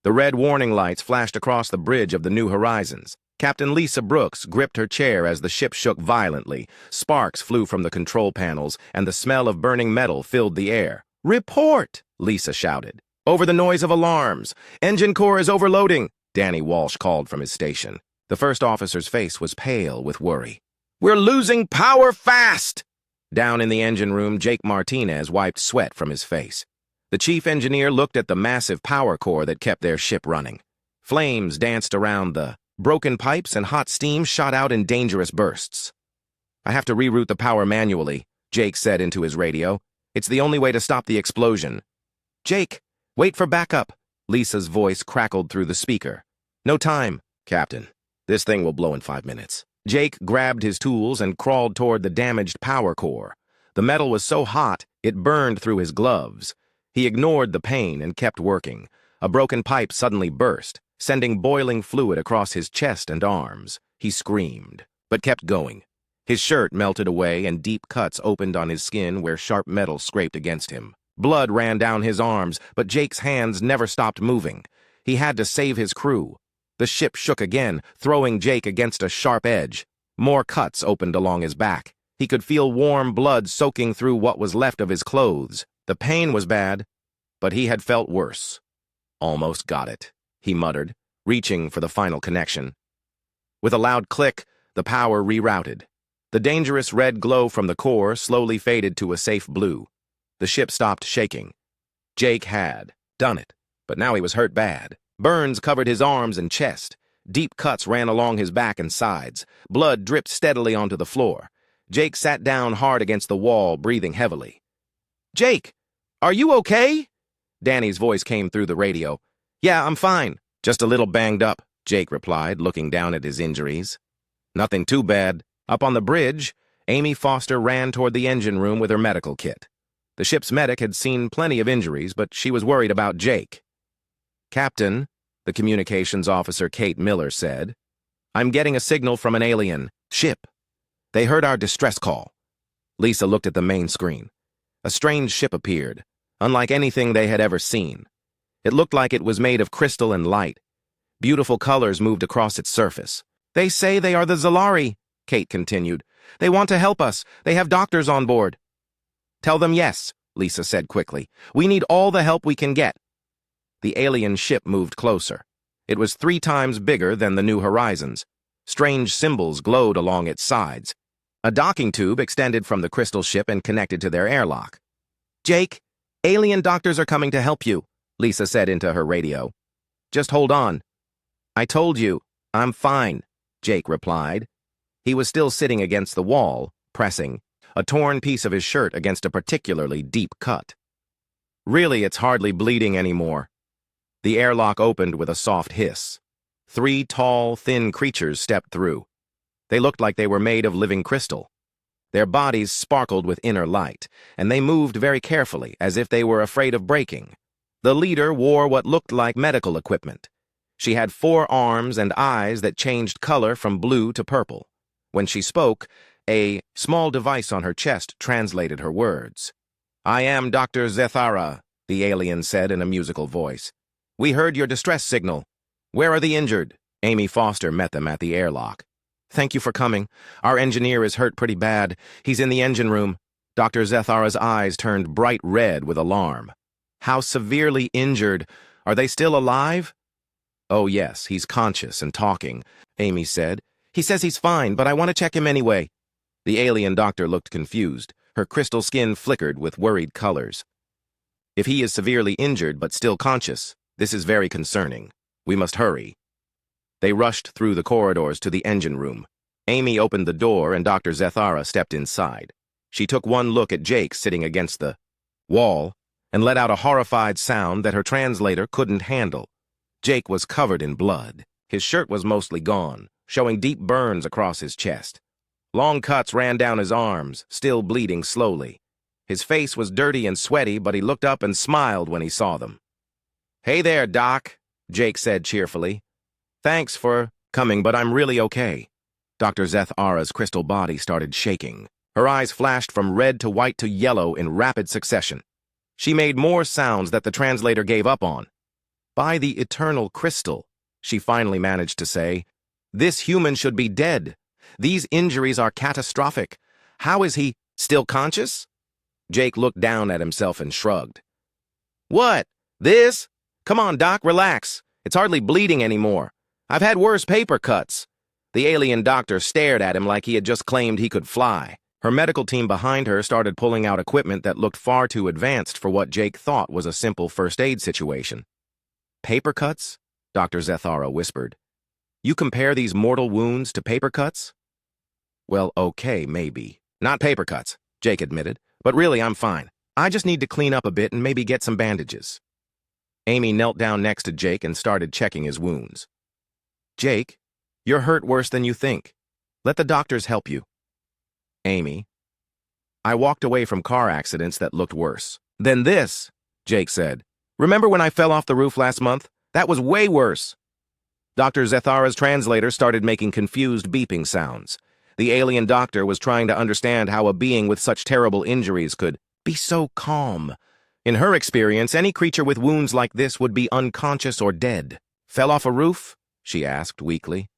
The red warning lights flashed across the bridge of the New Horizons. Captain Lisa Brooks gripped her chair as the ship shook violently. Sparks flew from the control panels, and the smell of burning metal filled the air. "Report!" Lisa shouted. "Over the noise of alarms. Engine core is overloading," Danny Walsh called from his station. The first officer's face was pale with worry. "We're losing power fast!" Down in the engine room, Jake Martinez wiped sweat from his face. The chief engineer looked at the massive power core that kept their ship running. Flames danced around the broken pipes and hot steam shot out in dangerous bursts. "I have to reroute the power manually," Jake said into his radio. "It's the only way to stop the explosion." "Jake, wait for backup," Lisa's voice crackled through the speaker. "No time, Captain. This thing will blow in 5 minutes." Jake grabbed his tools and crawled toward the damaged power core. The metal was so hot, it burned through his gloves. He ignored the pain and kept working. A broken pipe suddenly burst, sending boiling fluid across his chest and arms. He screamed, but kept going. His shirt melted away and deep cuts opened on his skin where sharp metal scraped against him. Blood ran down his arms, but Jake's hands never stopped moving. He had to save his crew. The ship shook again, throwing Jake against a sharp edge. More cuts opened along his back. He could feel warm blood soaking through what was left of his clothes. The pain was bad, but he had felt worse. "Almost got it," he muttered, reaching for the final connection. With a loud click, the power rerouted. The dangerous red glow from the core slowly faded to a safe blue. The ship stopped shaking. Jake had done it, but now he was hurt bad. Burns covered his arms and chest. Deep cuts ran along his back and sides. Blood dripped steadily onto the floor. Jake sat down hard against the wall, breathing heavily. "Jake, are you okay?" Danny's voice came through the radio. "Yeah, I'm fine. Just a little banged up," Jake replied, looking down at his injuries. "Nothing too bad." Up on the bridge, Amy Foster ran toward the engine room with her medical kit. The ship's medic had seen plenty of injuries, but she was worried about Jake. "Captain," the communications officer Kate Miller said, "I'm getting a signal from an alien ship. They heard our distress call." Lisa looked at the main screen. A strange ship appeared, unlike anything they had ever seen. It looked like it was made of crystal and light. Beautiful colors moved across its surface. "They say they are the Zalari," Kate continued. "They want to help us. They have doctors on board." "Tell them yes," Lisa said quickly. "We need all the help we can get." The alien ship moved closer. It was 3 times bigger than the New Horizons. Strange symbols glowed along its sides. A docking tube extended from the crystal ship and connected to their airlock. "Jake, alien doctors are coming to help you," Lisa said into her radio. "Just hold on." "I told you, I'm fine," Jake replied. He was still sitting against the wall, pressing a torn piece of his shirt against a particularly deep cut. "Really, it's hardly bleeding anymore." The airlock opened with a soft hiss. 3 tall, thin creatures stepped through. They looked like they were made of living crystal. Their bodies sparkled with inner light, and they moved very carefully, as if they were afraid of breaking. The leader wore what looked like medical equipment. She had 4 arms and eyes that changed color from blue to purple. When she spoke, a small device on her chest translated her words. "I am Dr. Zethara," the alien said in a musical voice. "We heard your distress signal. Where are the injured?" Amy Foster met them at the airlock. "Thank you for coming. Our engineer is hurt pretty bad. He's in the engine room." Dr. Zethara's eyes turned bright red with alarm. "How severely injured? Are they still alive?" "Oh, yes, he's conscious and talking," Amy said. "He says he's fine, but I want to check him anyway." The alien doctor looked confused. Her crystal skin flickered with worried colors. "If he is severely injured but still conscious, this is very concerning. We must hurry." They rushed through the corridors to the engine room. Amy opened the door and Dr. Zethara stepped inside. She took one look at Jake sitting against the wall and let out a horrified sound that her translator couldn't handle. Jake was covered in blood. His shirt was mostly gone, showing deep burns across his chest. Long cuts ran down his arms, still bleeding slowly. His face was dirty and sweaty, but he looked up and smiled when he saw them. "Hey there, Doc," Jake said cheerfully. "Thanks for coming, but I'm really okay." Dr. Zethara's crystal body started shaking. Her eyes flashed from red to white to yellow in rapid succession. She made more sounds that the translator gave up on. By the eternal crystal, she finally managed to say, this human should be dead. These injuries are catastrophic. How is he still conscious? Jake looked down at himself and shrugged. What? This? Come on, Doc, relax. It's hardly bleeding anymore. I've had worse paper cuts. The alien doctor stared at him like he had just claimed he could fly. Her medical team behind her started pulling out equipment that looked far too advanced for what Jake thought was a simple first aid situation. Paper cuts? Dr. Zethara whispered. You compare these mortal wounds to paper cuts? Well, okay, maybe. Not paper cuts, Jake admitted. But really, I'm fine. I just need to clean up a bit and maybe get some bandages. Amy knelt down next to Jake and started checking his wounds. Jake, you're hurt worse than you think. Let the doctors help you. Amy. I walked away from car accidents that looked worse than this, Jake said. Remember when I fell off the roof last month? That was way worse. Dr. Zethara's translator started making confused beeping sounds. The alien doctor was trying to understand how a being with such terrible injuries could be so calm. In her experience, any creature with wounds like this would be unconscious or dead. Fell off a roof? She asked weakly.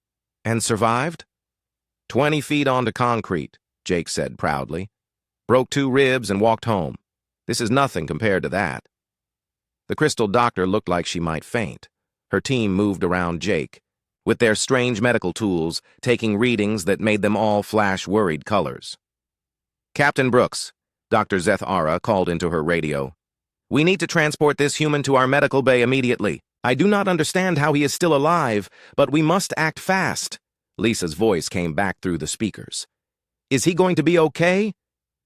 And survived? 20 feet onto concrete, Jake said proudly. Broke 2 ribs and walked home. This is nothing compared to that. The crystal doctor looked like she might faint. Her team moved around Jake, with their strange medical tools, taking readings that made them all flash worried colors. Captain Brooks, Dr. Zethara called into her radio. We need to transport this human to our medical bay immediately. I do not understand how he is still alive, but we must act fast. Lisa's voice came back through the speakers. Is he going to be okay?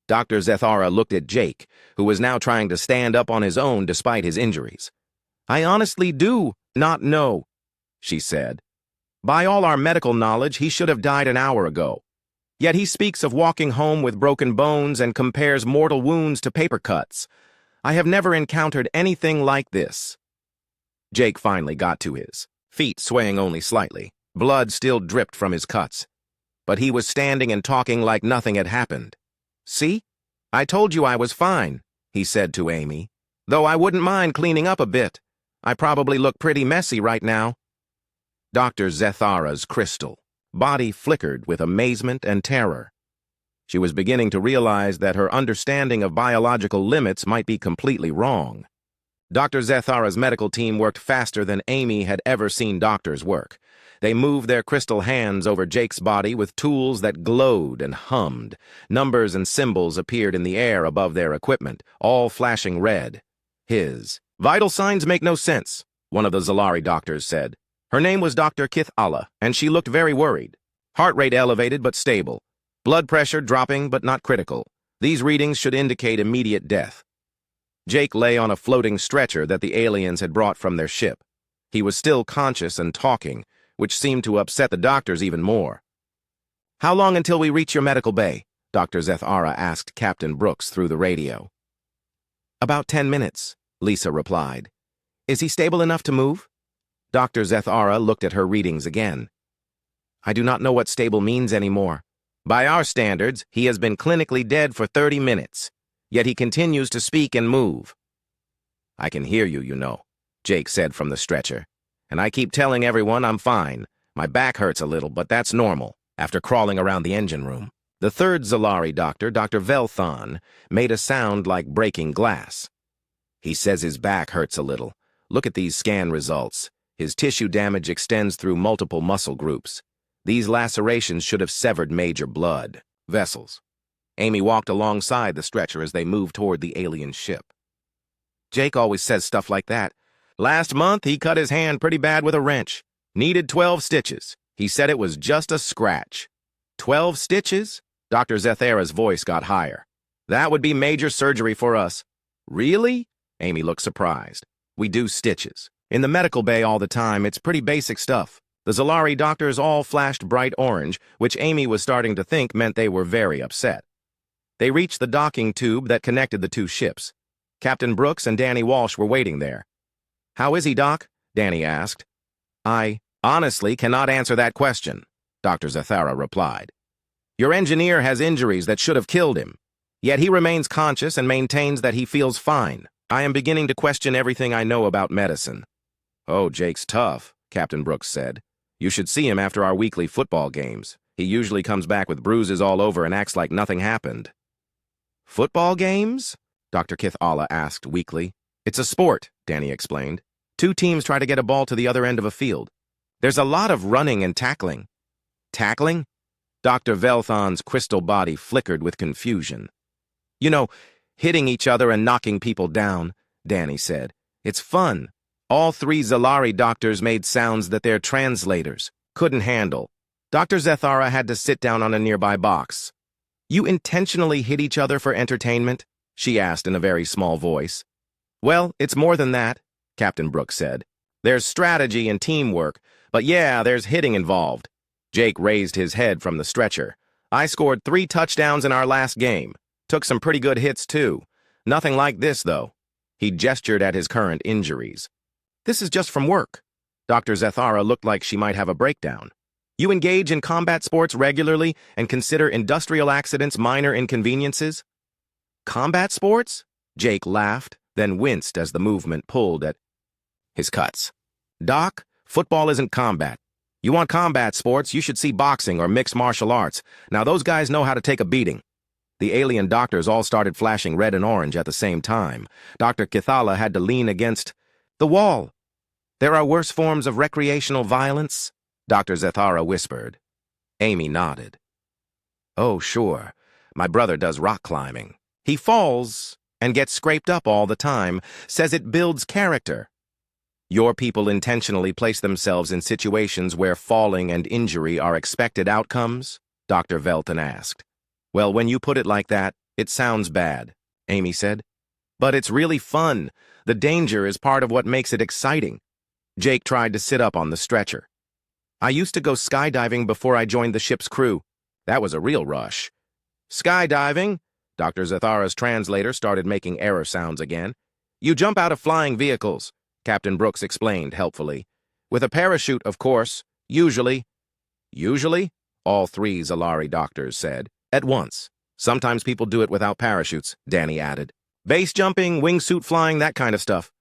Dr. Zethara looked at Jake, who was now trying to stand up on his own despite his injuries. I honestly do not know, she said. By all our medical knowledge, he should have died an hour ago. Yet he speaks of walking home with broken bones and compares mortal wounds to paper cuts. I have never encountered anything like this. Jake finally got to his feet, swaying only slightly. Blood still dripped from his cuts. But he was standing and talking like nothing had happened. See? I told you I was fine, he said to Amy. Though I wouldn't mind cleaning up a bit. I probably look pretty messy right now. Dr. Zethara's crystal body flickered with amazement and terror. She was beginning to realize that her understanding of biological limits might be completely wrong. Dr. Zethara's medical team worked faster than Amy had ever seen doctors work. They moved their crystal hands over Jake's body with tools that glowed and hummed. Numbers and symbols appeared in the air above their equipment, all flashing red. His vital signs make no sense, one of the Zalari doctors said. Her name was Dr. Kith Allah, and she looked very worried. Heart rate elevated but stable. Blood pressure dropping but not critical. These readings should indicate immediate death. Jake lay on a floating stretcher that the aliens had brought from their ship. He was still conscious and talking, which seemed to upset the doctors even more. How long until we reach your medical bay? Dr. Zethara asked Captain Brooks through the radio. About 10 minutes, Lisa replied. Is he stable enough to move? Dr. Zethara looked at her readings again. I do not know what stable means anymore. By our standards, he has been clinically dead for 30 minutes, yet he continues to speak and move. I can hear you, you know, Jake said from the stretcher. And I keep telling everyone I'm fine. My back hurts a little, but that's normal, after crawling around the engine room. The third Zalari doctor, Dr. Velthon, made a sound like breaking glass. He says his back hurts a little. Look at these scan results. His tissue damage extends through multiple muscle groups. These lacerations should have severed major blood vessels. Amy walked alongside the stretcher as they moved toward the alien ship. Jake always says stuff like that. Last month, he cut his hand pretty bad with a wrench. Needed 12 stitches. He said it was just a scratch. 12 stitches? Dr. Zethara's voice got higher. That would be major surgery for us. Really? Amy looked surprised. We do stitches. In the medical bay all the time, it's pretty basic stuff. The Zalari doctors all flashed bright orange, which Amy was starting to think meant they were very upset. They reached the docking tube that connected the two ships. Captain Brooks and Danny Walsh were waiting there. How is he, Doc? Danny asked. I honestly cannot answer that question, Dr. Zethara replied. Your engineer has injuries that should have killed him. Yet he remains conscious and maintains that he feels fine. I am beginning to question everything I know about medicine. "Oh, Jake's tough," Captain Brooks said. "You should see him after our weekly football games. He usually comes back with bruises all over and acts like nothing happened." "Football games?" Dr. Kithala asked weakly. "It's a sport," Danny explained. "Two teams try to get a ball to the other end of a field. There's a lot of running and tackling." "Tackling?" Dr. Velthon's crystal body flickered with confusion. "You know, hitting each other and knocking people down," Danny said. "It's fun." All three Zalari doctors made sounds that their translators couldn't handle. Dr. Zethara had to sit down on a nearby box. "You intentionally hit each other for entertainment?" she asked in a very small voice. "Well, it's more than that," Captain Brooks said. "There's strategy and teamwork, but yeah, there's hitting involved." Jake raised his head from the stretcher. "I scored 3 touchdowns in our last game. Took some pretty good hits, too. Nothing like this, though." He gestured at his current injuries. "This is just from work." Dr. Zethara looked like she might have a breakdown. "You engage in combat sports regularly and consider industrial accidents minor inconveniences?" "Combat sports?" Jake laughed, then winced as the movement pulled at his cuts. "Doc, football isn't combat. You want combat sports, you should see boxing or mixed martial arts. Now those guys know how to take a beating." The alien doctors all started flashing red and orange at the same time. Dr. Kithala had to lean against the wall. "There are worse forms of recreational violence?" Dr. Zethara whispered. Amy nodded. "Oh, sure. My brother does rock climbing. He falls and gets scraped up all the time, says it builds character." "Your people intentionally place themselves in situations where falling and injury are expected outcomes?" Dr. Velton asked. "Well, when you put it like that, it sounds bad," Amy said. "But it's really fun. The danger is part of what makes it exciting." Jake tried to sit up on the stretcher. "I used to go skydiving before I joined the ship's crew. That was a real rush." "Skydiving?" Dr. Zethara's translator started making error sounds again. "You jump out of flying vehicles," Captain Brooks explained helpfully. "With a parachute, of course. Usually." "Usually?" all three Zalari doctors said. "At once. Sometimes people do it without parachutes," Danny added. "Base jumping, wingsuit flying, that kind of stuff.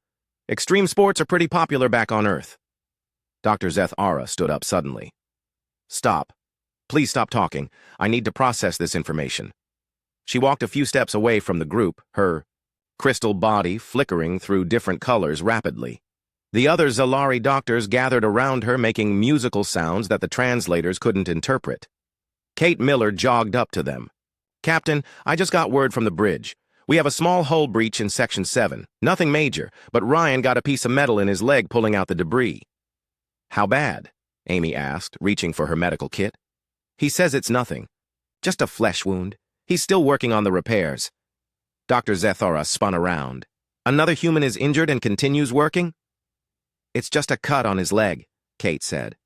Extreme sports are pretty popular back on Earth." Dr. Zethara stood up suddenly. "Stop. Please stop talking. I need to process this information." She walked a few steps away from the group, her crystal body flickering through different colors rapidly. The other Zalari doctors gathered around her, making musical sounds that the translators couldn't interpret. Kate Miller jogged up to them. "Captain, I just got word from the bridge. We have a small hull breach in Section 7. Nothing major, but Ryan got a piece of metal in his leg pulling out the debris." "How bad?" Amy asked, reaching for her medical kit. "He says it's nothing. Just a flesh wound. He's still working on the repairs." Dr. Zethara spun around. "Another human is injured and continues working?" "It's just a cut on his leg," Kate said.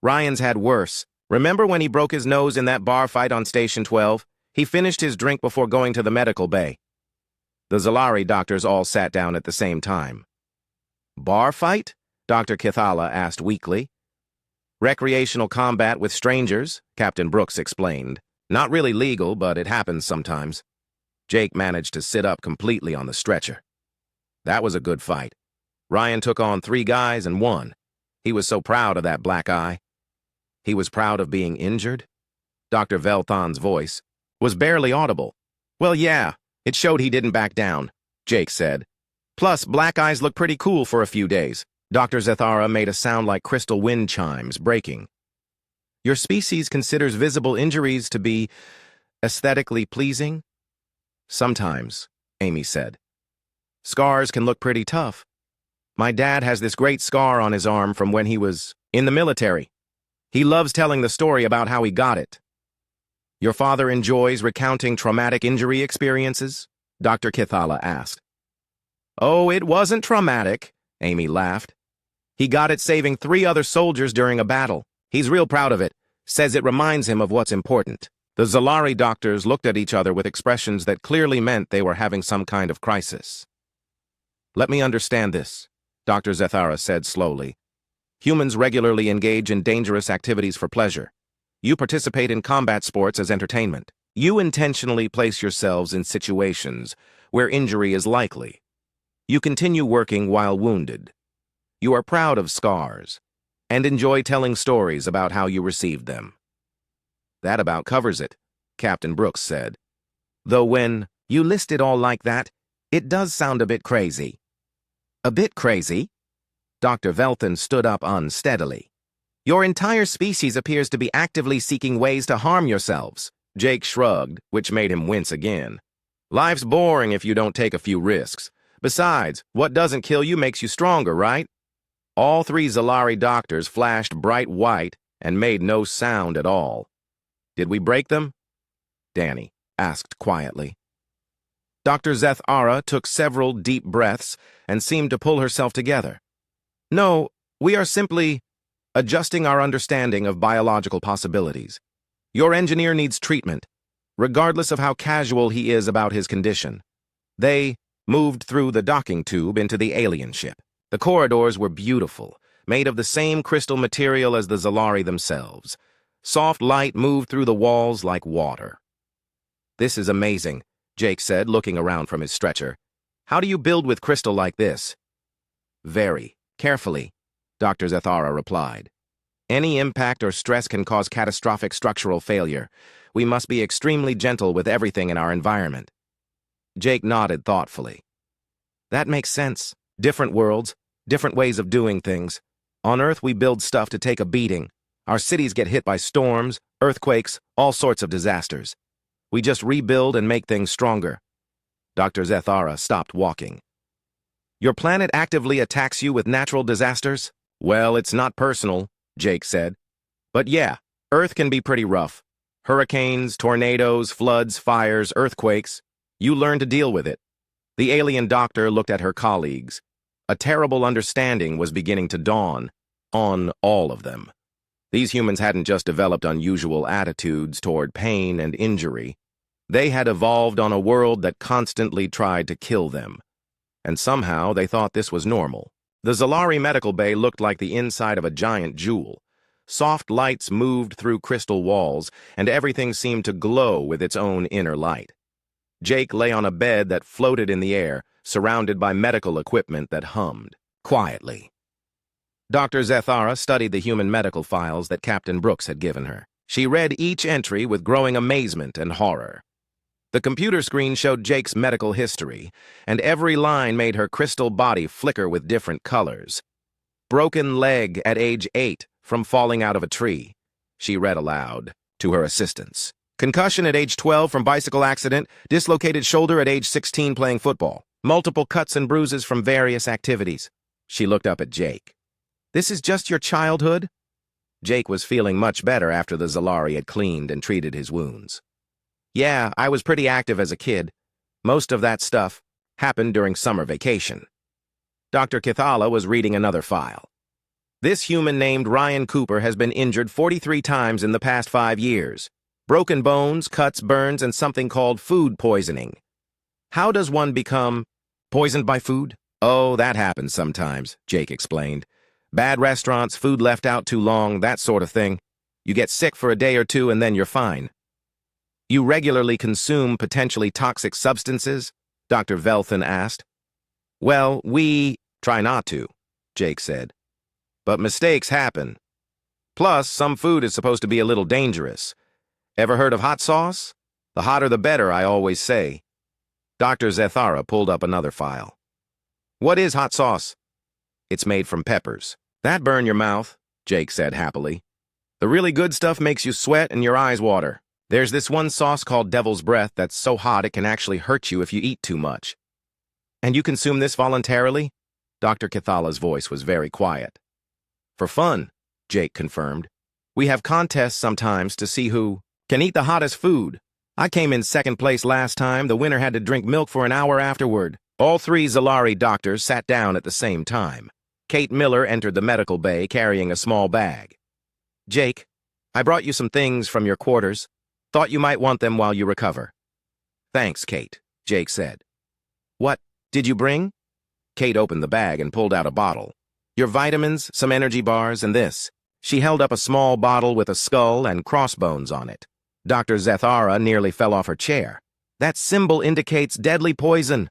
"Ryan's had worse. Remember when he broke his nose in that bar fight on Station 12? He finished his drink before going to the medical bay." The Zalari doctors all sat down at the same time. "Bar fight?" Dr. Kithala asked weakly. "Recreational combat with strangers," Captain Brooks explained. "Not really legal, but it happens sometimes." Jake managed to sit up completely on the stretcher. "That was a good fight. Ryan took on 3 guys and won. He was so proud of that black eye." "He was proud of being injured?" Dr. Velthon's voice was barely audible. "Well, yeah, it showed he didn't back down," Jake said. "Plus, black eyes look pretty cool for a few days." Dr. Zethara made a sound like crystal wind chimes breaking. "Your species considers visible injuries to be aesthetically pleasing?" "Sometimes," Amy said. "Scars can look pretty tough. My dad has this great scar on his arm from when he was in the military. He loves telling the story about how he got it." "Your father enjoys recounting traumatic injury experiences?" Dr. Kithala asked. "Oh, it wasn't traumatic," Amy laughed. "He got it saving 3 other soldiers during a battle. He's real proud of it, says it reminds him of what's important." The Zalari doctors looked at each other with expressions that clearly meant they were having some kind of crisis. "Let me understand this," Dr. Zethara said slowly. "Humans regularly engage in dangerous activities for pleasure. You participate in combat sports as entertainment. You intentionally place yourselves in situations where injury is likely. You continue working while wounded. You are proud of scars and enjoy telling stories about how you received them. That about covers it, Captain Brooks said. Though when you list it all like that, it does sound a bit crazy. A bit crazy? Dr. Velthan stood up unsteadily. Your entire species appears to be actively seeking ways to harm yourselves. Jake shrugged, which made him wince again. Life's boring if you don't take a few risks. Besides, what doesn't kill you makes you stronger, right? All three Zalari doctors flashed bright white and made no sound at all. Did we break them? Danny asked quietly. Dr. Zeth-Ara took several deep breaths and seemed to pull herself together. No, we are simply adjusting our understanding of biological possibilities. Your engineer needs treatment, regardless of how casual he is about his condition. They moved through the docking tube into the alien ship. The corridors were beautiful, made of the same crystal material as the Zalari themselves. Soft light moved through the walls like water. This is amazing, Jake said, looking around from his stretcher. How do you build with crystal like this? Very carefully, Dr. Zeth-Ara replied. Any impact or stress can cause catastrophic structural failure. We must be extremely gentle with everything in our environment. Jake nodded thoughtfully. That makes sense. Different worlds, different ways of doing things. On Earth, we build stuff to take a beating. Our cities get hit by storms, earthquakes, all sorts of disasters. We just rebuild and make things stronger. Dr. Zeth-Ara stopped walking. Your planet actively attacks you with natural disasters? Well, it's not personal, Jake said. But yeah, Earth can be pretty rough. Hurricanes, tornadoes, floods, fires, earthquakes. You learn to deal with it. The alien doctor looked at her colleagues. A terrible understanding was beginning to dawn on all of them. These humans hadn't just developed unusual attitudes toward pain and injury. They had evolved on a world that constantly tried to kill them. And somehow they thought this was normal. The Zalari medical bay looked like the inside of a giant jewel. Soft lights moved through crystal walls, and everything seemed to glow with its own inner light. Jake lay on a bed that floated in the air, surrounded by medical equipment that hummed quietly. Dr. Zeth-Ara studied the human medical files that Captain Brooks had given her. She read each entry with growing amazement and horror. The computer screen showed Jake's medical history, and every line made her crystal body flicker with different colors. Broken leg at age 8 from falling out of a tree, she read aloud to her assistants. Concussion at age 12 from bicycle accident, dislocated shoulder at age 16 playing football. Multiple cuts and bruises from various activities. She looked up at Jake. This is just your childhood? Jake was feeling much better after the Zalari had cleaned and treated his wounds. Yeah, I was pretty active as a kid. Most of that stuff happened during summer vacation. Dr. Kithala was reading another file. This human named Ryan Cooper has been injured 43 times in the past 5 years. Broken bones, cuts, burns, and something called food poisoning. How does one become poisoned by food? Oh, that happens sometimes, Jake explained. Bad restaurants, food left out too long, that sort of thing. You get sick for a day or two and then you're fine. You regularly consume potentially toxic substances? Dr. Velthan asked. Well, we try not to, Jake said. But mistakes happen. Plus, some food is supposed to be a little dangerous. Ever heard of hot sauce? The hotter the better, I always say. Dr. Zeth-Ara pulled up another file. What is hot sauce? It's made from peppers. That burn your mouth, Jake said happily. The really good stuff makes you sweat and your eyes water. There's this one sauce called Devil's Breath that's so hot it can actually hurt you if you eat too much. And you consume this voluntarily? Dr. Kithala's voice was very quiet. For fun, Jake confirmed. We have contests sometimes to see who can eat the hottest food. I came in second place last time. The winner had to drink milk for an hour afterward. All 3 Zalari doctors sat down at the same time. Kate Miller entered the medical bay carrying a small bag. Jake, I brought you some things from your quarters. Thought you might want them while you recover. Thanks, Kate, Jake said. What did you bring? Kate opened the bag and pulled out a bottle. Your vitamins, some energy bars, and this. She held up a small bottle with a skull and crossbones on it. Dr. Zeth-Ara nearly fell off her chair. That symbol indicates deadly poison.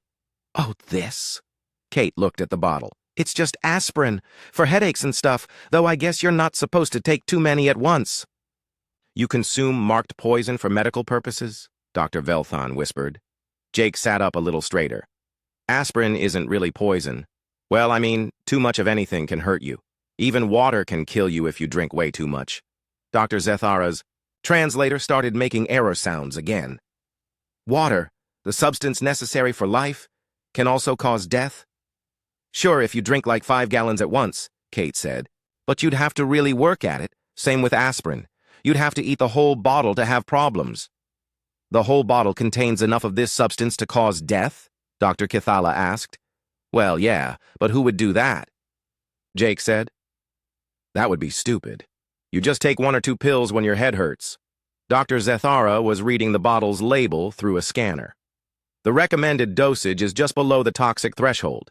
Oh, this? Kate looked at the bottle. It's just aspirin, for headaches and stuff, though I guess you're not supposed to take too many at once. You consume marked poison for medical purposes? Dr. Velthon whispered. Jake sat up a little straighter. Aspirin isn't really poison. Well, I mean, too much of anything can hurt you. Even water can kill you if you drink way too much. Dr. Zethara's translator started making error sounds again. Water, the substance necessary for life, can also cause death? Sure, if you drink like 5 gallons at once, Kate said. But you'd have to really work at it. Same with aspirin. You'd have to eat the whole bottle to have problems. The whole bottle contains enough of this substance to cause death? Dr. Kithala asked. Well, yeah, but who would do that? Jake said. That would be stupid. You just take 1 or 2 pills when your head hurts. Dr. Zethara was reading the bottle's label through a scanner. The recommended dosage is just below the toxic threshold.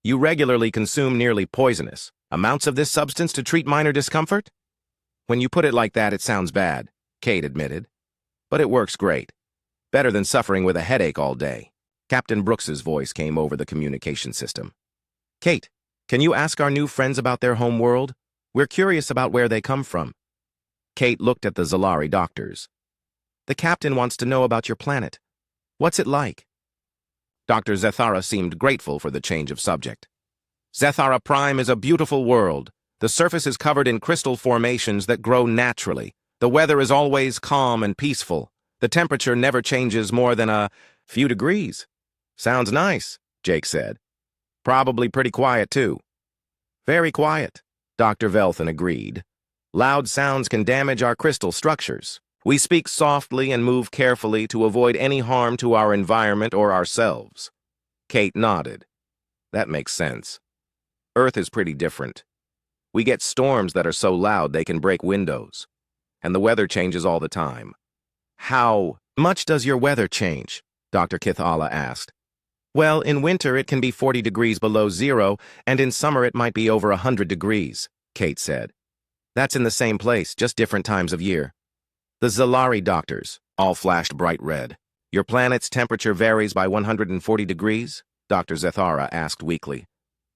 You regularly consume nearly poisonous amounts of this substance to treat minor discomfort? When you put it like that, it sounds bad, Kate admitted. But it works great. Better than suffering with a headache all day. Captain Brooks's voice came over the communication system. Kate, can you ask our new friends about their home world? We're curious about where they come from. Kate looked at the Zalari doctors. The captain wants to know about your planet. What's it like? Dr. Zethara seemed grateful for the change of subject. Zethara Prime is a beautiful world. The surface is covered in crystal formations that grow naturally. The weather is always calm and peaceful. The temperature never changes more than a few degrees. Sounds nice, Jake said. Probably pretty quiet, too. Very quiet, Dr. Velthon agreed. Loud sounds can damage our crystal structures. We speak softly and move carefully to avoid any harm to our environment or ourselves. Kate nodded. That makes sense. Earth is pretty different. We get storms that are so loud they can break windows. And the weather changes all the time. How much does your weather change? Dr. Kithala asked. Well, in winter it can be 40 degrees below zero, and in summer it might be over 100 degrees, Kate said. That's in the same place, just different times of year. The Zalari doctors all flashed bright red. Your planet's temperature varies by 140 degrees? Dr. Zethara asked weakly.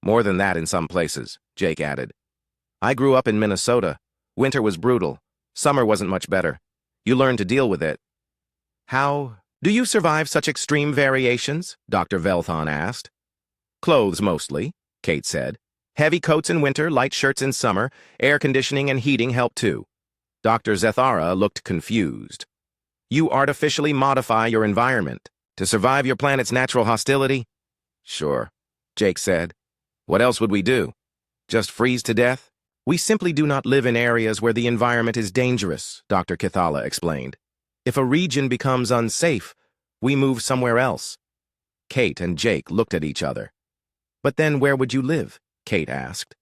More than that in some places, Jake added. I grew up in Minnesota. Winter was brutal. Summer wasn't much better. You learn to deal with it. How do you survive such extreme variations? Dr. Velthon asked. Clothes mostly, Kate said. Heavy coats in winter, light shirts in summer. Air conditioning and heating help too. Dr. Zethara looked confused. You artificially modify your environment to survive your planet's natural hostility? Sure, Jake said. What else would we do? Just freeze to death? We simply do not live in areas where the environment is dangerous, Dr. Kithala explained. If a region becomes unsafe, we move somewhere else. Kate and Jake looked at each other. But then where would you live? Kate asked.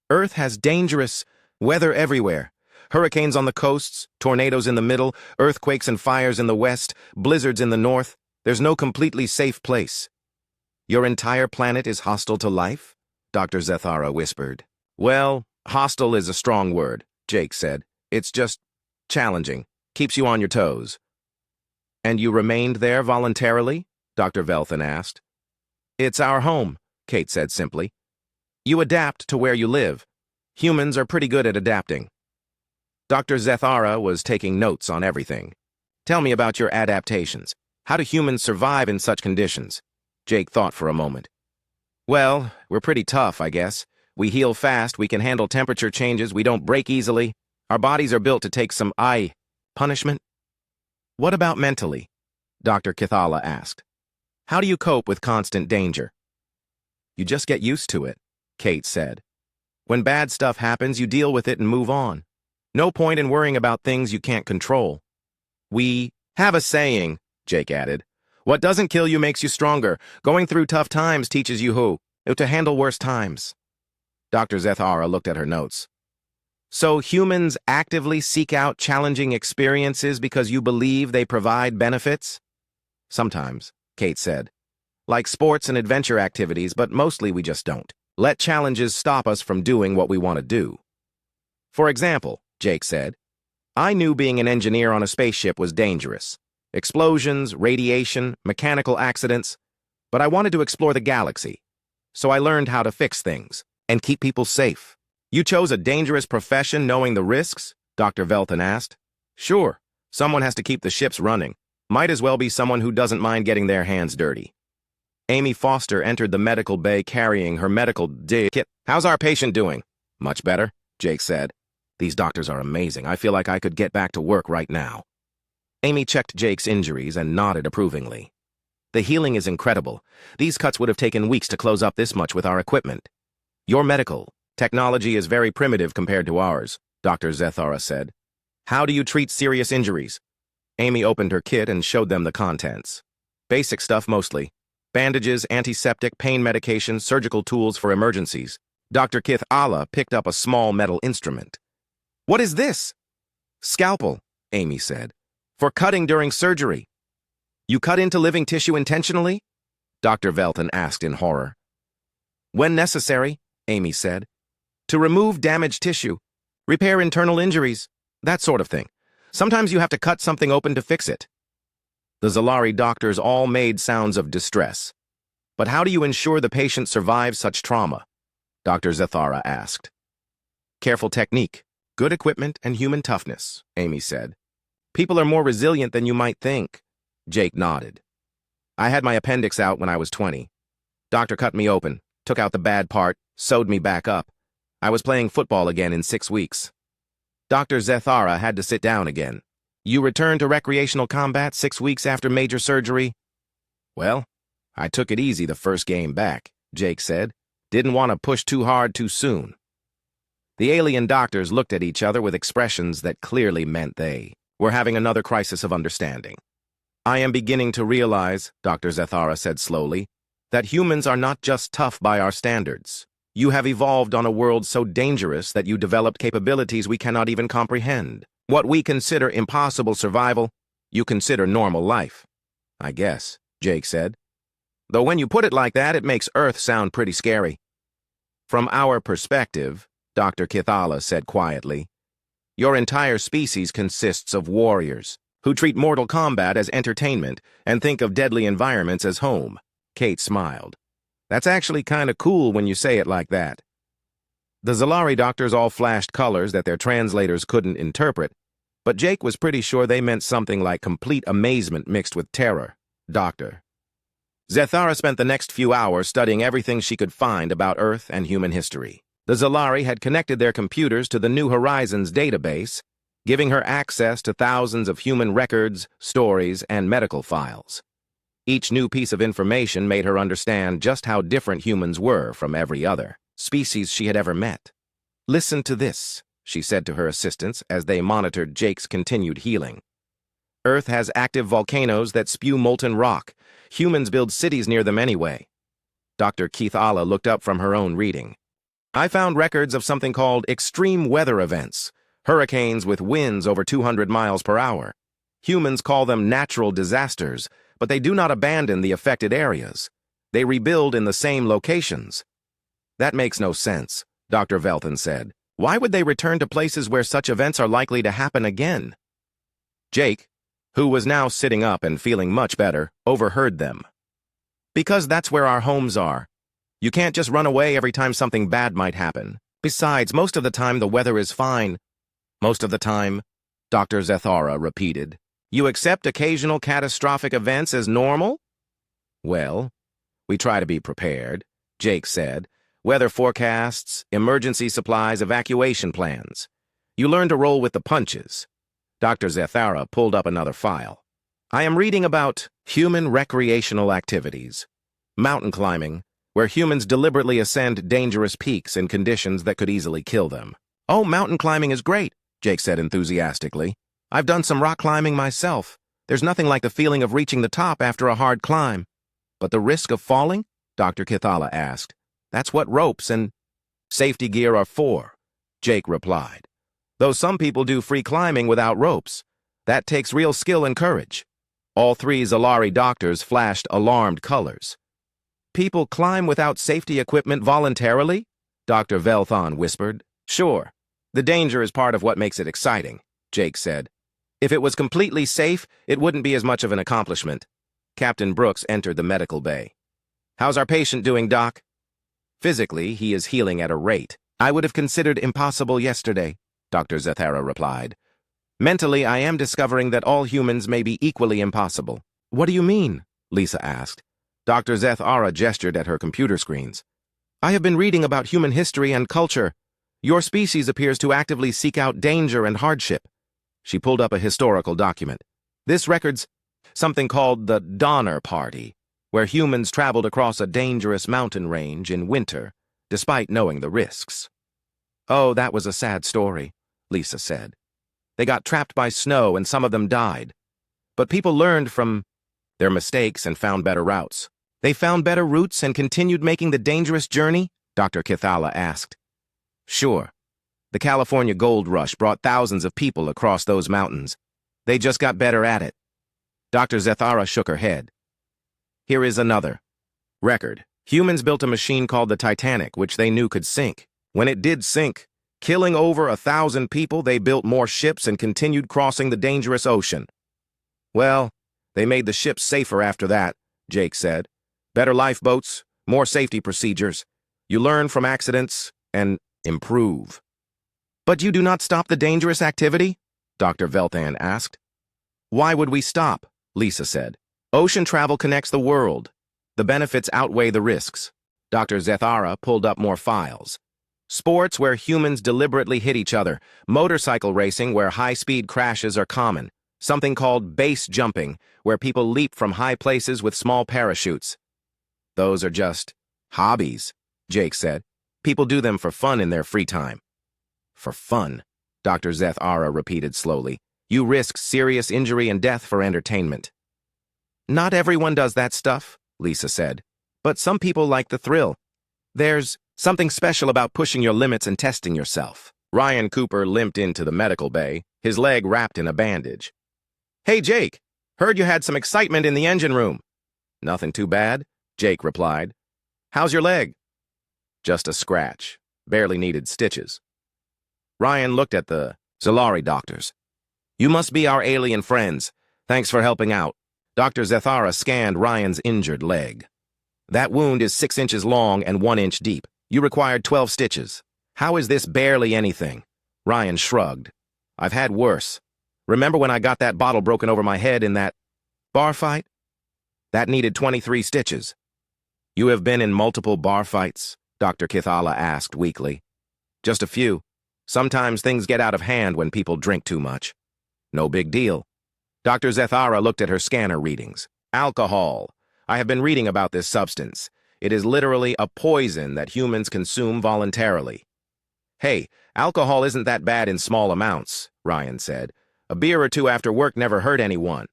Earth has dangerous weather everywhere. Hurricanes on the coasts, tornadoes in the middle, earthquakes and fires in the west, blizzards in the north. There's no completely safe place. Your entire planet is hostile to life? Dr. Zethara whispered. Well, hostile is a strong word, Jake said. It's just challenging. Keeps you on your toes. And you remained there voluntarily? Dr. Velthon asked. It's our home, Kate said simply. You adapt to where you live. Humans are pretty good at adapting. Dr. Zethara was taking notes on everything. Tell me about your adaptations. How do humans survive in such conditions? Jake thought for a moment. Well, we're pretty tough, I guess. We heal fast, we can handle temperature changes, we don't break easily. Our bodies are built to take some punishment. What about mentally? Dr. Kithala asked. How do you cope with constant danger? You just get used to it, Kate said. When bad stuff happens, you deal with it and move on. No point in worrying about things you can't control. We have a saying, Jake added. What doesn't kill you makes you stronger. Going through tough times teaches you how to handle worse times. Dr. Zethara looked at her notes. So humans actively seek out challenging experiences because you believe they provide benefits? Sometimes, Kate said. Like sports and adventure activities, but mostly we just don't. Let challenges stop us from doing what we want to do. For example, Jake said, I knew being an engineer on a spaceship was dangerous. Explosions, radiation, mechanical accidents. But I wanted to explore the galaxy. so I learned how to fix things and keep people safe. You chose a dangerous profession knowing the risks? Dr. Velton asked. Sure, someone has to keep the ships running. Might as well be someone who doesn't mind getting their hands dirty. Amy Foster entered the medical bay carrying her medical kit. How's our patient doing? Much better, Jake said. These doctors are amazing. I feel like I could get back to work right now. Amy checked Jake's injuries and nodded approvingly. The healing is incredible. These cuts would have taken weeks to close up this much with our equipment. Your medical technology is very primitive compared to ours, Dr. Zethara said. How do you treat serious injuries? Amy opened her kit and showed them the contents. Basic stuff mostly. Bandages, antiseptic, pain medication, surgical tools for emergencies. Dr. Kith Allah picked up a small metal instrument. What is this? Scalpel, Amy said. For cutting during surgery. You cut into living tissue intentionally? Dr. Velton asked in horror. When necessary, Amy said. To remove damaged tissue, repair internal injuries, that sort of thing. Sometimes you have to cut something open to fix it. The Zalari doctors all made sounds of distress. But how do you ensure the patient survives such trauma? Dr. Zethara asked. Careful technique, good equipment, and human toughness, Amy said. People are more resilient than you might think. Jake nodded. I had my appendix out when I was 20. Doctor cut me open, took out the bad part, sewed me back up. I was playing football again in 6 weeks. Dr. Zethara had to sit down again. You returned to recreational combat 6 weeks after major surgery? Well, I took it easy the first game back, Jake said. Didn't want to push too hard too soon. The alien doctors looked at each other with expressions that clearly meant they were having another crisis of understanding. I am beginning to realize, Dr. Zethara said slowly, that humans are not just tough by our standards. You have evolved on a world so dangerous that you developed capabilities we cannot even comprehend. What we consider impossible survival, you consider normal life. I guess, Jake said. Though when you put it like that, it makes Earth sound pretty scary. From our perspective, Dr. Kithala said quietly, your entire species consists of warriors who treat mortal combat as entertainment and think of deadly environments as home. Kate smiled. That's actually kind of cool when you say it like that. The Zalari doctors all flashed colors that their translators couldn't interpret, but Jake was pretty sure they meant something like complete amazement mixed with terror. Doctor. Zethara spent the next few hours studying everything she could find about Earth and human history. The Zalari had connected their computers to the New Horizons database, giving her access to thousands of human records, stories, and medical files. Each new piece of information made her understand just how different humans were from every other species she had ever met. Listen to this, she said to her assistants as they monitored Jake's continued healing. Earth has active volcanoes that spew molten rock. Humans build cities near them anyway. Dr. Keith Allah looked up from her own reading. I found records of something called extreme weather events, hurricanes with winds over 200 miles per hour. Humans call them natural disasters, but they do not abandon the affected areas. They rebuild in the same locations. That makes no sense, Dr. Velton said. Why would they return to places where such events are likely to happen again? Jake, who was now sitting up and feeling much better, overheard them. Because that's where our homes are. You can't just run away every time something bad might happen. Besides, most of the time the weather is fine. Most of the time, Dr. Zethara repeated. You accept occasional catastrophic events as normal? Well, we try to be prepared, Jake said. Weather forecasts, emergency supplies, evacuation plans. You learn to roll with the punches. Dr. Zethara pulled up another file. I am reading about human recreational activities. Mountain climbing, where humans deliberately ascend dangerous peaks in conditions that could easily kill them. Oh, mountain climbing is great, Jake said enthusiastically. I've done some rock climbing myself. There's nothing like the feeling of reaching the top after a hard climb. But the risk of falling? Dr. Kithala asked. That's what ropes and safety gear are for, Jake replied. Though some people do free climbing without ropes. That takes real skill and courage. All three Zalari doctors flashed alarmed colors. People climb without safety equipment voluntarily? Dr. Velthon whispered. Sure. The danger is part of what makes it exciting, Jake said. If it was completely safe, it wouldn't be as much of an accomplishment. Captain Brooks entered the medical bay. How's our patient doing, Doc? Physically, he is healing at a rate I would have considered impossible yesterday, Dr. Zethara replied. Mentally, I am discovering that all humans may be equally impossible. What do you mean? Lisa asked. Dr. Zethara gestured at her computer screens. I have been reading about human history and culture. Your species appears to actively seek out danger and hardship. She pulled up a historical document. This records something called the Donner Party, where humans traveled across a dangerous mountain range in winter, despite knowing the risks. Oh, that was a sad story, Lisa said. They got trapped by snow and some of them died. But people learned from their mistakes and found better routes. They found better routes and continued making the dangerous journey? Dr. Kithala asked. Sure. The California gold rush brought thousands of people across those mountains. They just got better at it. Dr. Zethara shook her head. Here is another record. Humans built a machine called the Titanic, which they knew could sink. When it did sink, killing over 1,000 people, they built more ships and continued crossing the dangerous ocean. Well, they made the ships safer after that, Jake said. Better lifeboats, more safety procedures. You learn from accidents and improve. But you do not stop the dangerous activity? Dr. Velthan asked. Why would we stop? Lisa said. Ocean travel connects the world. The benefits outweigh the risks. Dr. Zethara pulled up more files. Sports where humans deliberately hit each other. Motorcycle racing where high-speed crashes are common. Something called base jumping, where people leap from high places with small parachutes. Those are just hobbies, Jake said. People do them for fun in their free time. For fun, Dr. Zethara repeated slowly. You risk serious injury and death for entertainment. Not everyone does that stuff, Lisa said. But some people like the thrill. There's something special about pushing your limits and testing yourself. Ryan Cooper limped into the medical bay, his leg wrapped in a bandage. Hey, Jake, heard you had some excitement in the engine room. Nothing too bad, Jake replied. How's your leg? Just a scratch. Barely needed stitches. Ryan looked at the Zolari doctors. You must be our alien friends. Thanks for helping out. Dr. Zethara scanned Ryan's injured leg. That wound is 6 inches long and 1 inch deep. You required 12 stitches. How is this barely anything? Ryan shrugged. I've had worse. Remember when I got that bottle broken over my head in that bar fight? That needed 23 stitches. You have been in multiple bar fights? Dr. Kithala asked weakly. Just a few. Sometimes things get out of hand when people drink too much. No big deal. Dr. Zethara looked at her scanner readings. Alcohol. I have been reading about this substance. It is literally a poison that humans consume voluntarily. Hey, alcohol isn't that bad in small amounts, Ryan said. A beer or two after work never hurt anyone.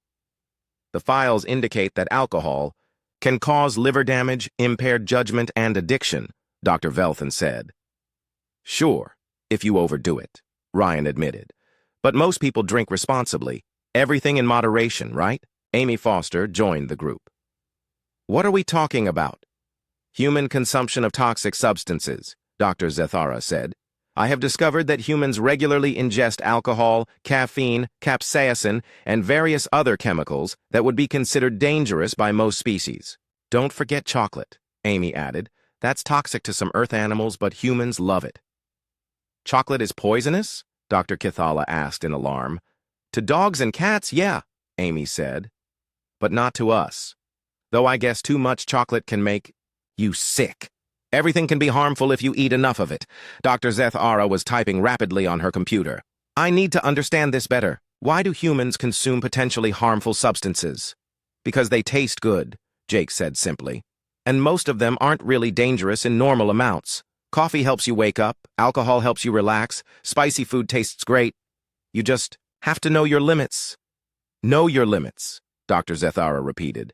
The files indicate that alcohol can cause liver damage, impaired judgment, and addiction, Dr. Velthan said. Sure, if you overdo it, Ryan admitted. But most people drink responsibly. Everything in moderation, right? Amy Foster joined the group. What are we talking about? Human consumption of toxic substances, Dr. Zethara said. I have discovered that humans regularly ingest alcohol, caffeine, capsaicin, and various other chemicals that would be considered dangerous by most species. Don't forget chocolate, Amy added. That's toxic to some earth animals, but humans love it. Chocolate is poisonous? Dr. Kithala asked in alarm. To dogs and cats, yeah, Amy said. But not to us. Though I guess too much chocolate can make you sick. Everything can be harmful if you eat enough of it. Dr. Zethara was typing rapidly on her computer. I need to understand this better. Why do humans consume potentially harmful substances? Because they taste good, Jake said simply. And most of them aren't really dangerous in normal amounts. Coffee helps you wake up, alcohol helps you relax, spicy food tastes great. You just have to know your limits. Know your limits, Dr. Zethara repeated.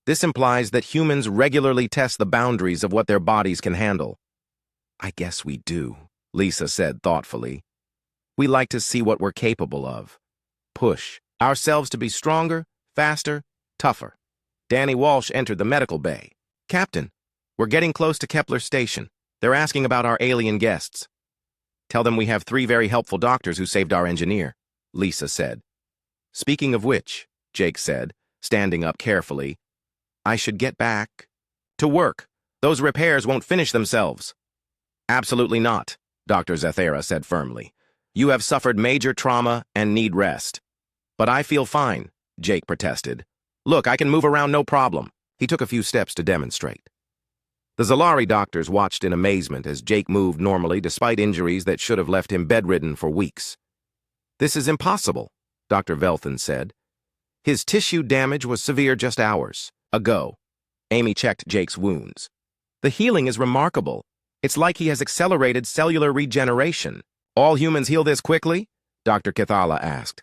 This implies that humans regularly test the boundaries of what their bodies can handle. I guess we do, Lisa said thoughtfully. We like to see what we're capable of. Push ourselves to be stronger, faster, tougher. Danny Walsh entered the medical bay. Captain, we're getting close to Kepler Station. They're asking about our alien guests. Tell them we have 3 very helpful doctors who saved our engineer, Lisa said. Speaking of which, Jake said, standing up carefully, I should get back to work. Those repairs won't finish themselves. Absolutely not, Dr. Zethara said firmly. You have suffered major trauma and need rest. But I feel fine, Jake protested. Look, I can move around no problem. He took a few steps to demonstrate. The Zalari doctors watched in amazement as Jake moved normally despite injuries that should have left him bedridden for weeks. This is impossible, Dr. Velthan said. His tissue damage was severe just hours ago. Amy checked Jake's wounds. The healing is remarkable. It's like he has accelerated cellular regeneration. All humans heal this quickly? Dr. Kithala asked.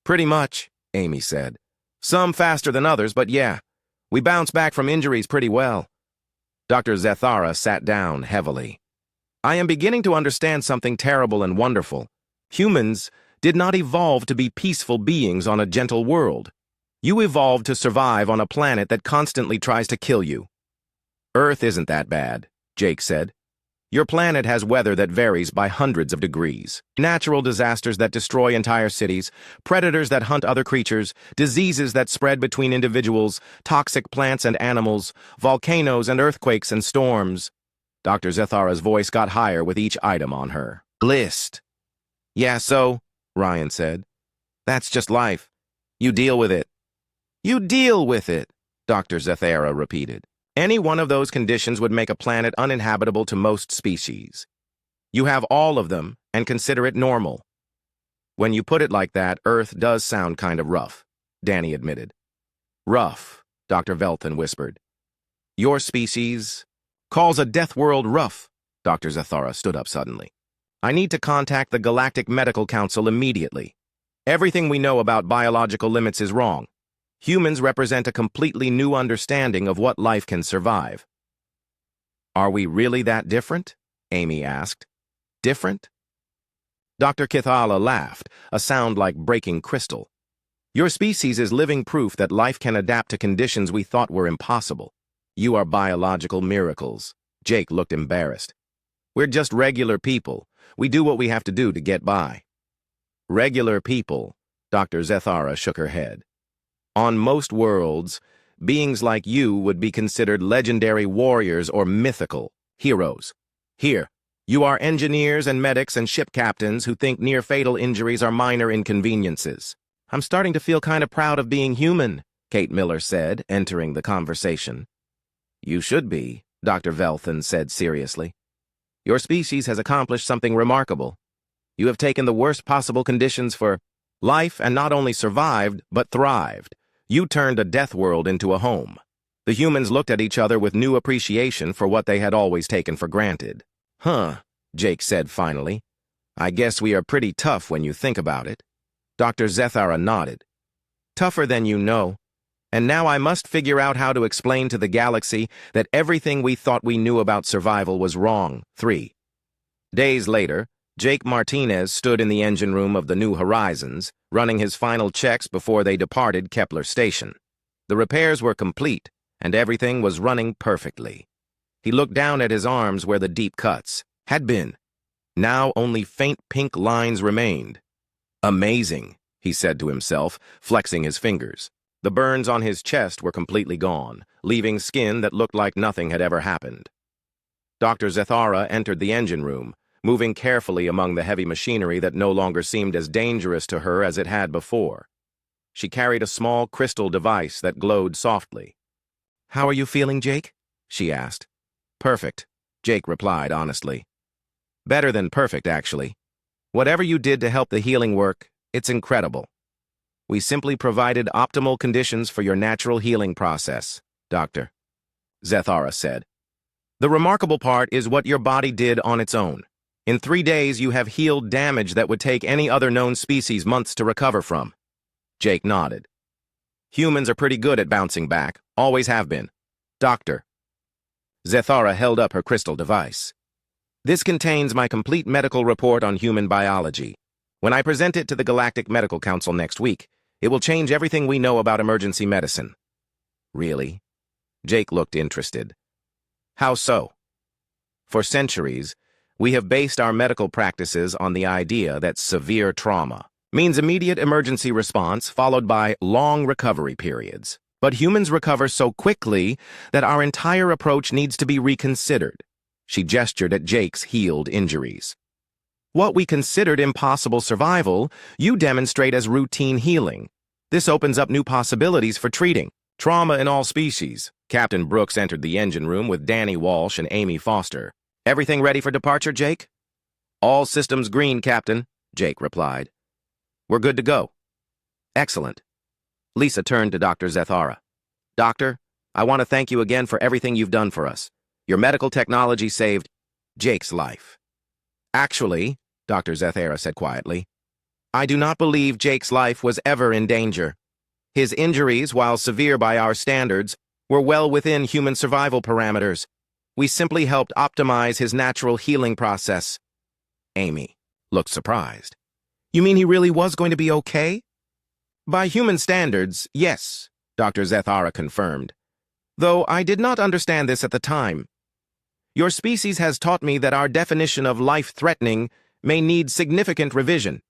Pretty much, Amy said. Some faster than others, but yeah, we bounce back from injuries pretty well. Dr. Zethara sat down heavily. I am beginning to understand something terrible and wonderful. Humans did not evolve to be peaceful beings on a gentle world. You evolved to survive on a planet that constantly tries to kill you. Earth isn't that bad, Jake said. Your planet has weather that varies by hundreds of degrees. Natural disasters that destroy entire cities, predators that hunt other creatures, diseases that spread between individuals, toxic plants and animals, volcanoes and earthquakes and storms. Dr. Zethara's voice got higher with each item on her list. Yeah, so, Ryan said. That's just life. You deal with it. You deal with it, Dr. Zethara repeated. Any one of those conditions would make a planet uninhabitable to most species. You have all of them and consider it normal. When you put it like that, Earth does sound kind of rough, Danny admitted. Rough, Dr. Velthan whispered. Your species calls a death world rough. Dr. Zethara stood up suddenly. I need to contact the Galactic Medical Council immediately. Everything we know about biological limits is wrong. Humans represent a completely new understanding of what life can survive. Are we really that different? Amy asked. Different? Dr. Kithala laughed, a sound like breaking crystal. Your species is living proof that life can adapt to conditions we thought were impossible. You are biological miracles. Jake looked embarrassed. We're just regular people. We do what we have to do to get by. Regular people, Dr. Zethara shook her head. On most worlds, beings like you would be considered legendary warriors or mythical heroes. Here, you are engineers and medics and ship captains who think near-fatal injuries are minor inconveniences. I'm starting to feel kind of proud of being human, Kate Miller said, entering the conversation. You should be, Dr. Velthan said seriously. Your species has accomplished something remarkable. You have taken the worst possible conditions for life and not only survived, but thrived. You turned a death world into a home. The humans looked at each other with new appreciation for what they had always taken for granted. Huh, Jake said finally. I guess we are pretty tough when you think about it. Dr. Zethara nodded. Tougher than you know. And now I must figure out how to explain to the galaxy that everything we thought we knew about survival was wrong. 3 days later, Jake Martinez stood in the engine room of the New Horizons, running his final checks before they departed Kepler Station. The repairs were complete, and everything was running perfectly. He looked down at his arms where the deep cuts had been. Now only faint pink lines remained. Amazing, he said to himself, flexing his fingers. The burns on his chest were completely gone, leaving skin that looked like nothing had ever happened. Dr. Zethara entered the engine room, moving carefully among the heavy machinery that no longer seemed as dangerous to her as it had before. She carried a small crystal device that glowed softly. How are you feeling, Jake? She asked. Perfect, Jake replied honestly. Better than perfect, actually. Whatever you did to help the healing work, it's incredible. We simply provided optimal conditions for your natural healing process, Dr. Zethara said. The remarkable part is what your body did on its own. In 3 days, you have healed damage that would take any other known species months to recover from. Jake nodded. Humans are pretty good at bouncing back, always have been. Doctor. Zethara held up her crystal device. This contains my complete medical report on human biology. When I present it to the Galactic Medical Council next week, it will change everything we know about emergency medicine. Really? Jake looked interested. How so? For centuries, we have based our medical practices on the idea that severe trauma means immediate emergency response followed by long recovery periods. But humans recover so quickly that our entire approach needs to be reconsidered. She gestured at Jake's healed injuries. What we considered impossible survival, you demonstrate as routine healing. This opens up new possibilities for treating trauma in all species. Captain Brooks entered the engine room with Danny Walsh and Amy Foster. Everything ready for departure, Jake? All systems green, Captain, Jake replied. We're good to go. Excellent. Lisa turned to Dr. Zethara. Doctor, I want to thank you again for everything you've done for us. Your medical technology saved Jake's life. Actually, Dr. Zethara said quietly, I do not believe Jake's life was ever in danger. His injuries, while severe by our standards, were well within human survival parameters. We simply helped optimize his natural healing process. Amy looked surprised. You mean he really was going to be okay? By human standards, yes, Dr. Zethara confirmed. Though I did not understand this at the time. Your species has taught me that our definition of life-threatening may need significant revision.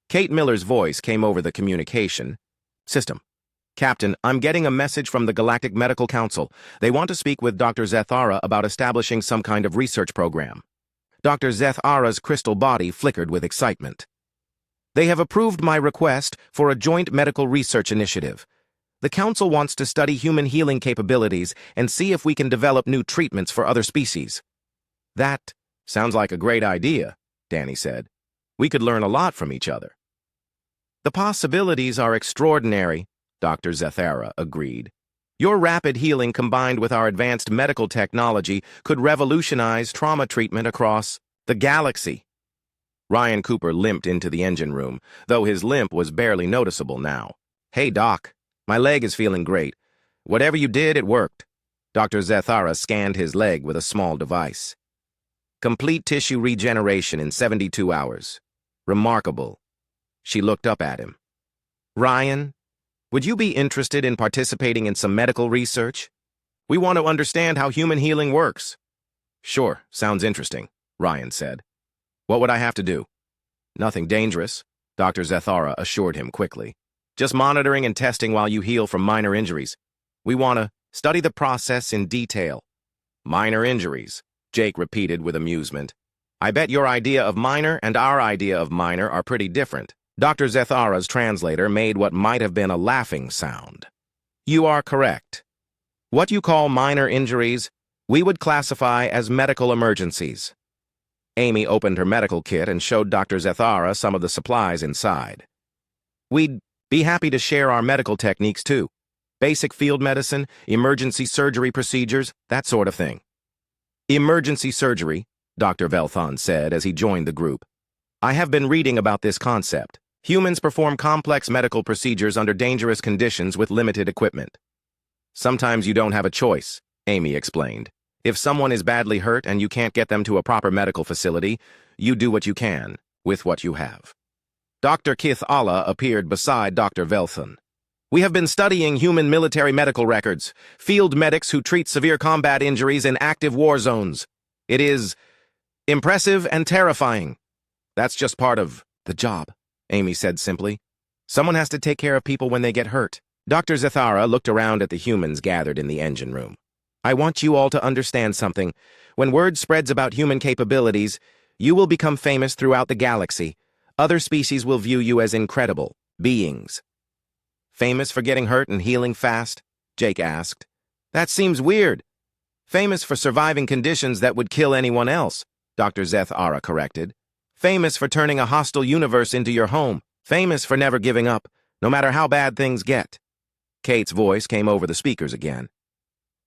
Kate Miller's voice came over the communication system. Captain, I'm getting a message from the Galactic Medical Council. They want to speak with Dr. Zethara about establishing some kind of research program. Dr. Zethara's crystal body flickered with excitement. They have approved my request for a joint medical research initiative. The Council wants to study human healing capabilities and see if we can develop new treatments for other species. That sounds like a great idea, Danny said. We could learn a lot from each other. The possibilities are extraordinary, Dr. Zethara agreed. Your rapid healing combined with our advanced medical technology could revolutionize trauma treatment across the galaxy. Ryan Cooper limped into the engine room, though his limp was barely noticeable now. Hey, Doc, my leg is feeling great. Whatever you did, it worked. Dr. Zethara scanned his leg with a small device. Complete tissue regeneration in 72 hours. Remarkable. She looked up at him. Ryan, would you be interested in participating in some medical research? We want to understand how human healing works. Sure, sounds interesting, Ryan said. What would I have to do? Nothing dangerous, Dr. Zethara assured him quickly. Just monitoring and testing while you heal from minor injuries. We want to study the process in detail. Minor injuries, Jake repeated with amusement. I bet your idea of minor and our idea of minor are pretty different. Dr. Zethara's translator made what might have been a laughing sound. You are correct. What you call minor injuries, we would classify as medical emergencies. Amy opened her medical kit and showed Dr. Zethara some of the supplies inside. We'd be happy to share our medical techniques too. Basic field medicine, emergency surgery procedures, that sort of thing. Emergency surgery, Dr. Velthon said as he joined the group. I have been reading about this concept. Humans perform complex medical procedures under dangerous conditions with limited equipment. Sometimes you don't have a choice, Amy explained. If someone is badly hurt and you can't get them to a proper medical facility, you do what you can with what you have. Dr. Kith Allah appeared beside Dr. Velthon. We have been studying human military medical records, field medics who treat severe combat injuries in active war zones. It is impressive and terrifying. That's just part of the job, Amy said simply. Someone has to take care of people when they get hurt. Dr. Zethara looked around at the humans gathered in the engine room. I want you all to understand something. When word spreads about human capabilities, you will become famous throughout the galaxy. Other species will view you as incredible beings. Famous for getting hurt and healing fast? Jake asked. That seems weird. Famous for surviving conditions that would kill anyone else, Dr. Zethara corrected. Famous for turning a hostile universe into your home. Famous for never giving up, no matter how bad things get. Kate's voice came over the speakers again.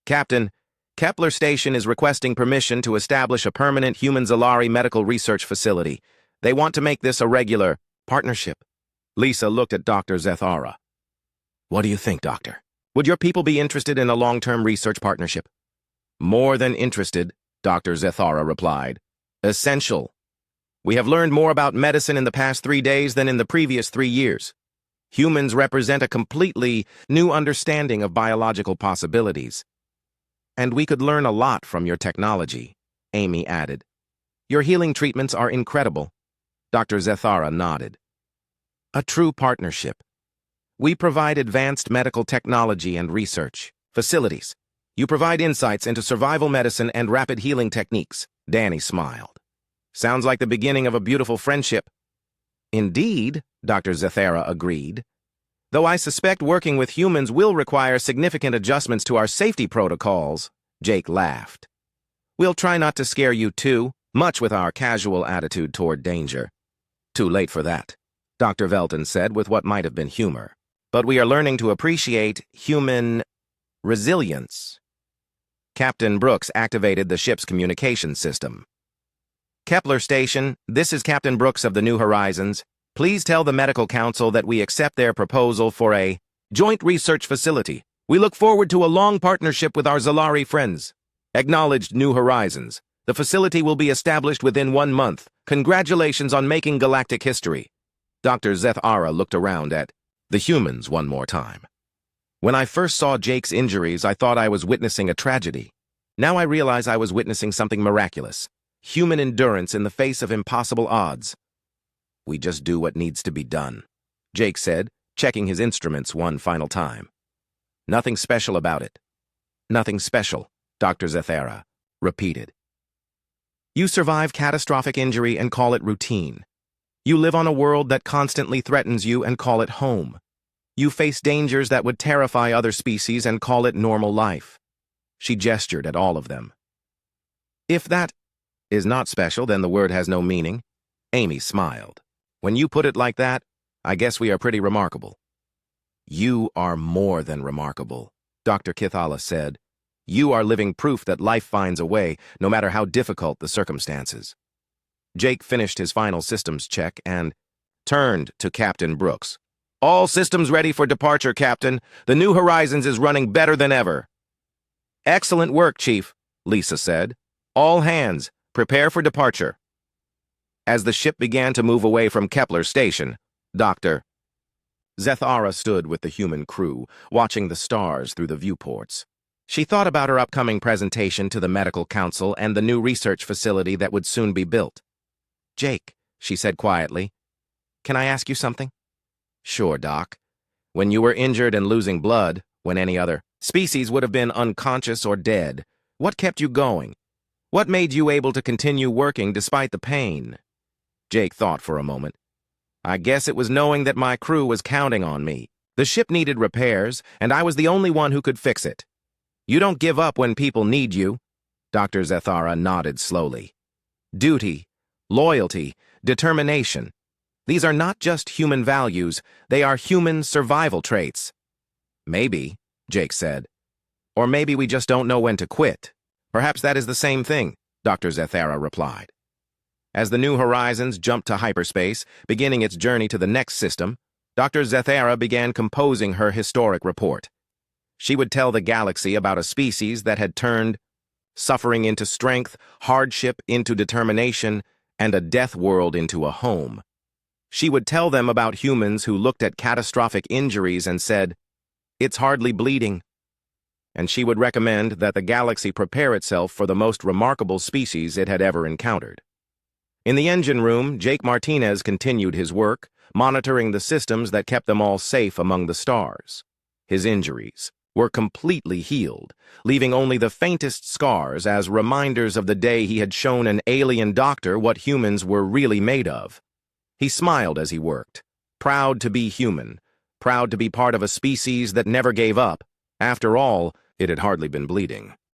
Captain, Kepler Station is requesting permission to establish a permanent human Zalari medical research facility. They want to make this a regular partnership. Lisa looked at Dr. Zethara. What do you think, Doctor? Would your people be interested in a long-term research partnership? More than interested, Dr. Zethara replied. Essential. We have learned more about medicine in the past 3 days than in the previous 3 years. Humans represent a completely new understanding of biological possibilities. And we could learn a lot from your technology, Amy added. Your healing treatments are incredible. Dr. Zethara nodded. A true partnership. We provide advanced medical technology and research facilities. You provide insights into survival medicine and rapid healing techniques. Danny smiled. Sounds like the beginning of a beautiful friendship. Indeed, Dr. Zathara agreed. Though I suspect working with humans will require significant adjustments to our safety protocols, Jake laughed. We'll try not to scare you too much with our casual attitude toward danger. Too late for that, Dr. Velton said with what might have been humor. But we are learning to appreciate human resilience. Captain Brooks activated the ship's communication system. Kepler Station, this is Captain Brooks of the New Horizons. Please tell the Medical Council that we accept their proposal for a joint research facility. We look forward to a long partnership with our Zalari friends. Acknowledged New Horizons. The facility will be established within 1 month. Congratulations on making galactic history. Dr. Zathara looked around at the humans one more time. When I first saw Jake's injuries, I thought I was witnessing a tragedy. Now I realize I was witnessing something miraculous. Human endurance in the face of impossible odds. We just do what needs to be done, Jake said, checking his instruments one final time. Nothing special about it. Nothing special, Dr. Zathara repeated. You survive catastrophic injury and call it routine. You live on a world that constantly threatens you and call it home. You face dangers that would terrify other species and call it normal life. She gestured at all of them. If that is not special, then the word has no meaning. Amy smiled. When you put it like that, I guess we are pretty remarkable. You are more than remarkable, Dr. Kithala said. You are living proof that life finds a way, no matter how difficult the circumstances. Jake finished his final systems check and turned to Captain Brooks. All systems ready for departure, Captain. The New Horizons is running better than ever. Excellent work, Chief, Lisa said. All hands, prepare for departure. As the ship began to move away from Kepler Station, Dr. Zathara stood with the human crew, watching the stars through the viewports. She thought about her upcoming presentation to the Medical Council and the new research facility that would soon be built. Jake, she said quietly, can I ask you something? Sure, Doc. When you were injured and losing blood, when any other species would have been unconscious or dead, what kept you going? What made you able to continue working despite the pain? Jake thought for a moment. I guess it was knowing that my crew was counting on me. The ship needed repairs, and I was the only one who could fix it. You don't give up when people need you. Dr. Zathara nodded slowly. Duty, loyalty, determination. These are not just human values, they are human survival traits. Maybe, Jake said. Or maybe we just don't know when to quit. Perhaps that is the same thing, Dr. Zathara replied. As the New Horizons jumped to hyperspace, beginning its journey to the next system, Dr. Zathara began composing her historic report. She would tell the galaxy about a species that had turned suffering into strength, hardship into determination, and a death world into a home. She would tell them about humans who looked at catastrophic injuries and said, "It's hardly bleeding." And she would recommend that the galaxy prepare itself for the most remarkable species it had ever encountered. In the engine room, Jake Martinez continued his work, monitoring the systems that kept them all safe among the stars. His injuries were completely healed, leaving only the faintest scars as reminders of the day he had shown an alien doctor what humans were really made of. He smiled as he worked, proud to be human, proud to be part of a species that never gave up. After all, it had hardly been bleeding.